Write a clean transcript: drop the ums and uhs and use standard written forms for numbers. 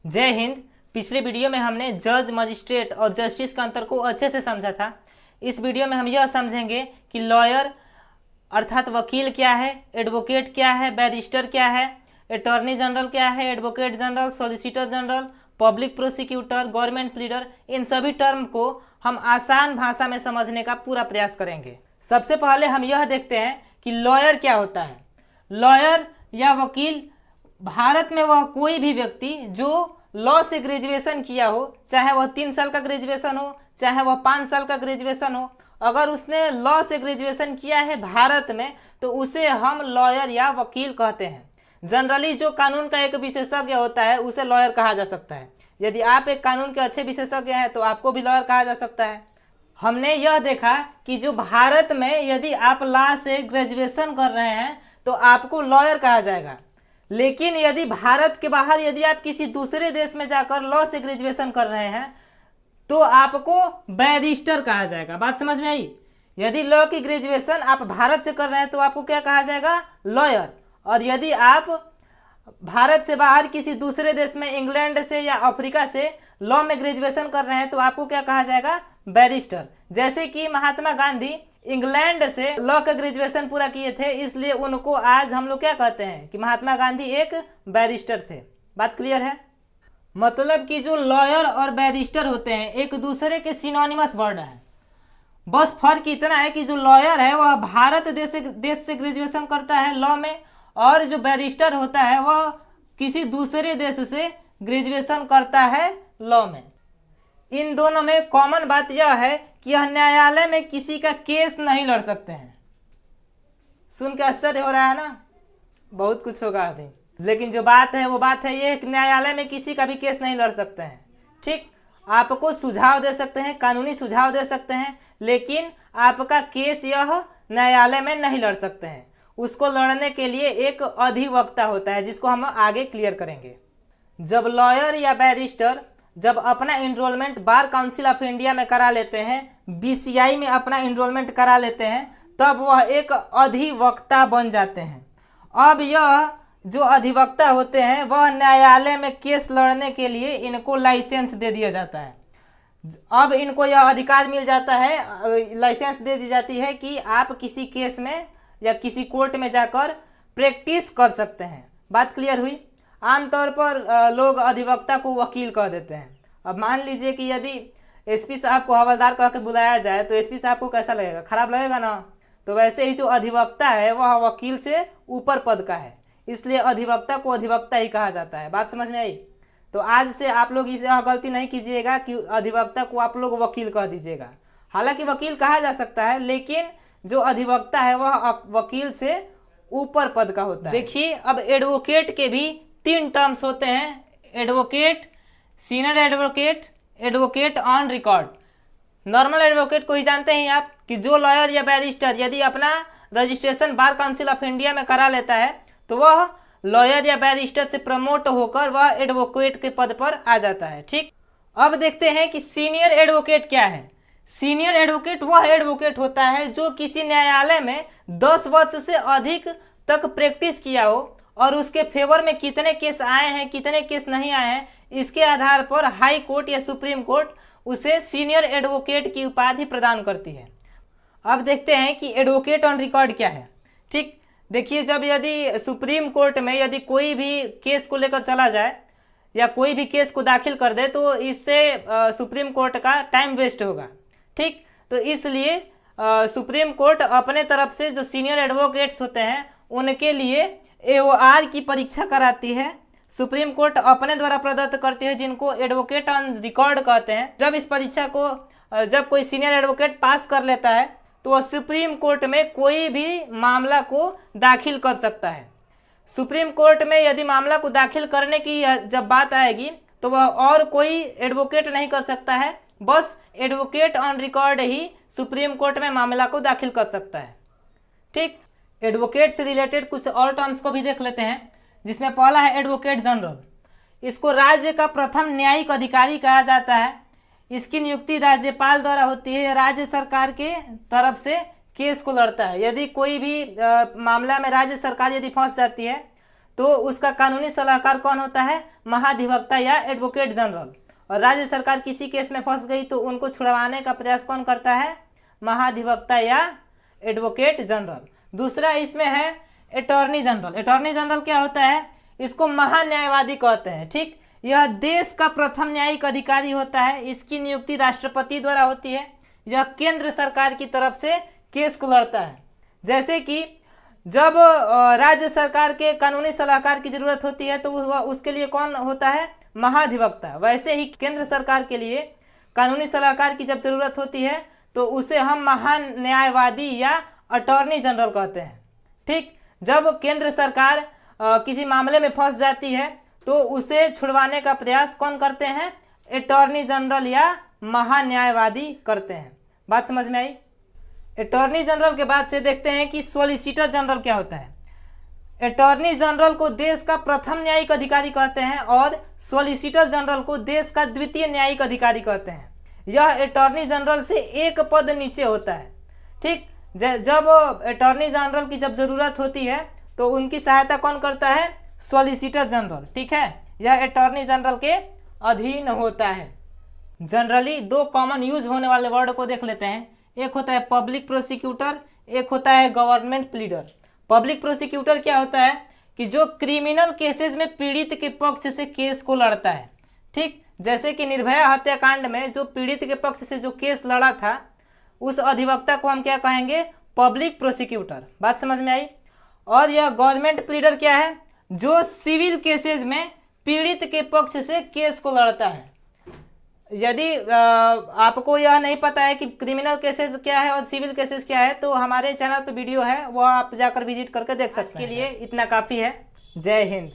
जय हिंद। पिछले वीडियो में हमने जज, मजिस्ट्रेट और जस्टिस का अंतर को अच्छे से समझा था। इस वीडियो में हम यह समझेंगे कि लॉयर अर्थात वकील क्या है, एडवोकेट क्या है, बैरिस्टर क्या है, अटॉर्नी जनरल क्या है, advocate general, solicitor general, public prosecutor, government pleader, इन सभी टर्म को हम आसान भाषा में समझने का पूरा प्रयास करेंगे। सबसे पहले हम यह देखते हैं कि लॉयर क्या होता है। लॉयर या वकील भारत में वह कोई भी व्यक्ति जो लॉ से ग्रेजुएशन किया हो, चाहे वह 3 साल का ग्रेजुएशन हो, चाहे वह 5 साल का ग्रेजुएशन हो, अगर उसने लॉ से ग्रेजुएशन किया है भारत में तो उसे हम लॉयर या वकील कहते हैं। जनरली जो कानून का एक विशेषज्ञ होता है उसे लॉयर कहा जा सकता है। यदि आप एक कानून के अच्छे विशेषज्ञ हैं तो आपको भी लॉयर कहा जा सकता है। हमने यह देखा कि जो भारत में यदि आप लॉ से ग्रेजुएशन कर रहे हैं तो आपको लॉयर कहा जाएगा, लेकिन यदि भारत के बाहर यदि आप किसी दूसरे देश में जाकर लॉ से ग्रेजुएशन कर रहे हैं तो आपको बैरिस्टर कहा जाएगा। बात समझ में आई? यदि लॉ की ग्रेजुएशन आप भारत से कर रहे हैं तो आपको क्या कहा जाएगा? लॉयर। और यदि आप भारत से बाहर किसी दूसरे देश में, इंग्लैंड से या अफ्रीका से लॉ में ग्रेजुएशन कर रहे हैं तो आपको क्या कहा जाएगा? बैरिस्टर। जैसे कि महात्मा गांधी इंग्लैंड से लॉ का ग्रेजुएशन पूरा किए थे, इसलिए उनको आज हम लोग क्या कहते हैं कि महात्मा गांधी एक बैरिस्टर थे। बात क्लियर है? मतलब कि जो लॉयर और बैरिस्टर होते हैं एक दूसरे के सिनोनिमस वर्ड है। बस फर्क इतना है कि जो लॉयर है वह भारत देश से ग्रेजुएशन करता है लॉ में, और जो बैरिस्टर होता है वह किसी दूसरे देश से ग्रेजुएशन करता है लॉ में। इन दोनों में कॉमन बात यह है कि यह न्यायालय में किसी का केस नहीं लड़ सकते हैं। सुन के आश्चर्य हो रहा है ना? बहुत कुछ होगा अभी, लेकिन जो बात है वो बात है ये, न्यायालय में किसी का भी केस नहीं लड़ सकते हैं। ठीक, आपको सुझाव दे सकते हैं, कानूनी सुझाव दे सकते हैं, लेकिन आपका केस यह न्यायालय में नहीं लड़ सकते हैं। उसको लड़ने के लिए एक अधिवक्ता होता है जिसको हम आगे क्लियर करेंगे। जब लॉयर या बैरिस्टर जब अपना enrolment bar council of India में करा लेते हैं, बीसीआई में अपना इनरोलमेंट करा लेते हैं, तब वह एक अधिवक्ता बन जाते हैं। अब यह जो अधिवक्ता होते हैं वह न्यायालय में केस लड़ने के लिए इनको लाइसेंस दे दिया जाता है। अब इनको यह अधिकार मिल जाता है, लाइसेंस दे दी जाती है कि आप किसी केस में या किसी कोर्ट में जाकर प्रैक्टिस कर सकते हैं। बात क्लियर हुई? आमतौर पर लोग अधिवक्ता को वकील कह देते हैं। अब मान लीजिए कि यदि एसपी साहब को हवलदार कह के बुलाया जाए तो एसपी साहब को कैसा लगेगा? खराब लगेगा ना? तो वैसे ही जो अधिवक्ता है वह वकील से ऊपर पद का है, इसलिए अधिवक्ता को अधिवक्ता ही कहा जाता है। बात समझ में आई? तो आज से आप लोग इसे गलती नहीं कीजिएगा कि अधिवक्ता को आप लोग वकील कह दीजिएगा। हालांकि वकील कहा जा सकता है, लेकिन जो अधिवक्ता है वह वकील से ऊपर पद का होता है। देखिए, अब एडवोकेट के भी 3 टर्म्स होते हैं: advocate, senior advocate, advocate on record. Normal advocate को ही जानते हैं आप कि जो लॉयर या बैरिस्टर यदि अपना registration bar council of India में करा लेता है तो वह लॉयर या बैरिस्टर से प्रमोट होकर वह एडवोकेट के पद पर आ जाता है। ठीक, अब देखते हैं कि सीनियर एडवोकेट क्या है। सीनियर एडवोकेट वह एडवोकेट होता है जो किसी न्यायालय में 10 वर्ष से अधिक तक प्रैक्टिस किया हो और उसके फेवर में कितने केस आए हैं, कितने केस नहीं आए हैं, इसके आधार पर हाई कोर्ट या सुप्रीम कोर्ट उसे सीनियर एडवोकेट की उपाधि प्रदान करती है। अब देखते हैं कि एडवोकेट ऑन रिकॉर्ड क्या है। ठीक, देखिए, जब यदि सुप्रीम कोर्ट में यदि कोई भी केस को लेकर चला जाए या कोई भी केस को दाखिल कर दे तो इससे सुप्रीम कोर्ट का टाइम वेस्ट होगा। ठीक, तो इसलिए सुप्रीम कोर्ट अपने तरफ से जो सीनियर एडवोकेट्स होते हैं उनके लिए AOR की परीक्षा कराती है। सुप्रीम कोर्ट अपने द्वारा प्रदत्त करती है, जिनको एडवोकेट ऑन रिकॉर्ड कहते हैं। जब इस परीक्षा को जब कोई सीनियर एडवोकेट पास कर लेता है तो वह सुप्रीम कोर्ट में कोई भी मामला को दाखिल कर सकता है। सुप्रीम कोर्ट में यदि मामला को दाखिल करने की जब बात आएगी तो वह और कोई एडवोकेट नहीं कर सकता है, बस advocate on record he supreme court में मामला को दाखिल कर सकता है। ठीक, एडवोकेट से रिलेटेड कुछ और टर्म्स को भी देख लेते हैं, जिसमें पहला है एडवोकेट जनरल। इसको राज्य का प्रथम न्यायिक अधिकारी कहा जाता है। इसकी नियुक्ति राज्यपाल द्वारा होती है। राज्य सरकार के तरफ से केस को लड़ता है। यदि कोई भी मामला में राज्य सरकार यदि फंस जाती है तो उसका कानूनी सलाहकार कौन होता है? महाधिवक्ता या एडवोकेट जनरल। और राज्य सरकार किसी केस में फंस गई तो उनको छुड़वाने का प्रयास कौन करता है? महाधिवक्ता या एडवोकेट जनरल। दूसरा इसमें है अटॉर्नी जनरल। अटॉर्नी जनरल क्या होता है? इसको महान्यायवादी कहते हैं। ठीक, यह देश का प्रथम न्यायिक अधिकारी होता है। इसकी नियुक्ति राष्ट्रपति द्वारा होती है। यह केंद्र सरकार की तरफ से केस को लड़ता है। जैसे कि जब राज्य सरकार के कानूनी सलाहकार की जरूरत होती है तो उसके लिए कौन होता है? महाधिवक्ता। वैसे ही केंद्र सरकार के लिए कानूनी सलाहकार की जब जरूरत होती है तो उसे हम महान्यायवादी या अटॉर्नी जनरल कहते हैं। ठीक, जब केंद्र सरकार किसी मामले में फंस जाती है तो उसे छुड़वाने का प्रयास कौन करते हैं? अटॉर्नी जनरल या महान्यायवादी करते हैं। बात समझ में आई? अटॉर्नी जनरल के बाद से देखते हैं कि सॉलिसिटर जनरल क्या होता है। अटॉर्नी जनरल को देश का प्रथम न्यायिक अधिकारी कहते हैं और सॉलिसिटर जनरल को देश का द्वितीय न्यायिक अधिकारी कहते हैं। यह अटॉर्नी जनरल से एक पद नीचे होता है। ठीक, जब अटॉर्नी जनरल की जब जरूरत होती है तो उनकी सहायता कौन करता है? Solicitor general. ठीक है, यह अटॉर्नी जनरल के अधीन होता है। जनरली दो कॉमन यूज होने वाले वर्ड को देख लेते हैं। एक होता है पब्लिक प्रोसिक्यूटर, एक होता है गवर्नमेंट प्लीडर। पब्लिक प्रोसिक्यूटर क्या होता है कि जो क्रिमिनल केसेस में पीड़ित के पक्ष से केस को लड़ता है। ठीक, जैसे कि निर्भया हत्याकांड में जो पीड़ित के पक्ष से जो केस लड़ा था उस अधिवक्ता को हम क्या कहेंगे? Public prosecutor. बात समझ में आई? और यह गवर्नमेंट प्लीडर क्या है? जो सिविल केसेस में पीड़ित के पक्ष से केस को लड़ता है। यदि आपको यह नहीं पता है कि क्रिमिनल केसेस क्या है और सिविल केसेस क्या है तो हमारे चैनल पर वीडियो है, वो आप जाकर विजिट करके देख सकते हैं। के लिए इतना काफ़ी है। जय हिंद।